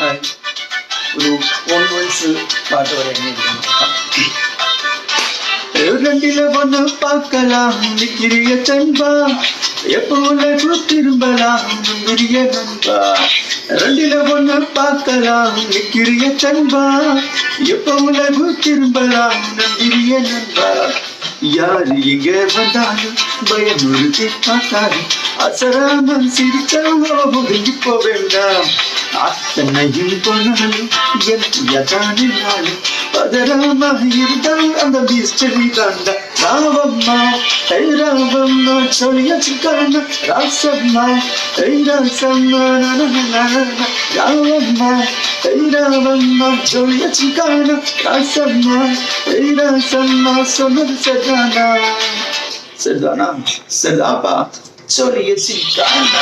ഒരു 1 വയസ്സ് പാട്ട് വരെ എഴുതിയിരിക്കണം. ரெண்டில ஒண்ணு பார்க்கலாம் நிக்கிறிய சன்பா, எப்போல திரும்பலாம் முந்திரிய நண்பா. ரெண்டில ஒண்ணு பார்க்கலாம் நிக்கிறிய சன்பா, எப்போல திரும்பலாம் முந்திரிய நண்பா. யாரு எங்க வந்தாலும் பயமுறுத்தி பார்த்தாலும் அசராமல் சிரிச்சாலோ ஒதுங்கி போவேண்டாம். அத்தனையும் போனாலும் எனக்கு யதானாலும் பதராம இருந்தால் அந்த மிஸ்டரி தாண்டா. ராவம்மா ராவம்மா சொல்லியாச்சுக்கான ராசம்மா ராசம்மா ராவம்மா ராவம்மா சொல்லியாச்சுக்கான ராசம்மா ராசம்மா சொன்னது சரிதானா சரிதானா சரிதாப்பா சொல்லியாச்சுக்கான.